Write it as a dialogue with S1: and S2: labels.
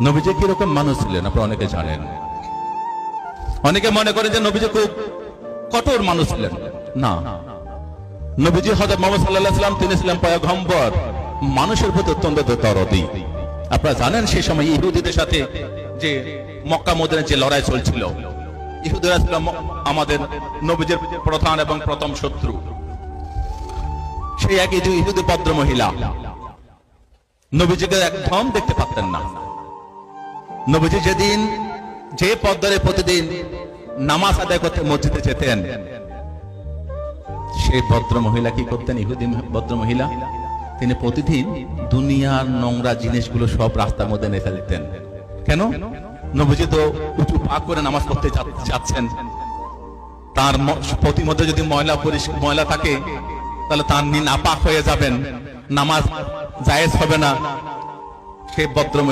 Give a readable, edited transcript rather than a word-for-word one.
S1: নবীজি কিরকম মানুষ ছিলেন আপনারা অনেকে জানেন। অনেকে মনে করেন যে নবীজি খুব কঠোর মানুষ ছিলেন। না, নবীজি হযরত মুহাম্মদ সাল্লাল্লাহু আলাইহি ওয়াসাল্লাম তিনি ছিলেন পয়গম্বর, মানুষের প্রতি অত্যন্ত দরদি। আপনারা জানেন সেই সময় ইহুদিদের সাথে যে মক্কা মদিনায় যে লড়াই চলছিল, ইহুদিরা ছিল আমাদের নবীজির প্রধান এবং প্রথম শত্রু। সেই একই যে ইহুদি ভদ্র মহিলা নবীজিকে একদম দেখতে পারতেন না। নবীজি যেদিন যে পথ ধরে প্রতিদিন নামাজ আদায় করতে মসজিদে যেতেন, সেই ভদ্র মহিলা কি করতেন? ইহুদি ভদ্র মহিলা তিনি প্রতিদিন দুনিয়ার নোংরা জিনিসগুলো সব রাস্তার মধ্যে নেতা দিতেন। কেন? নবীজি তো উঁচু পা করে নামাজ পড়তে যাচ্ছেন, তার প্রতি মধ্যে যদি ময়লা থাকে তাহলে তার নাপাক হয়ে যাবেন, নামাজ জায়েজ হবে না। সেই ভদ্র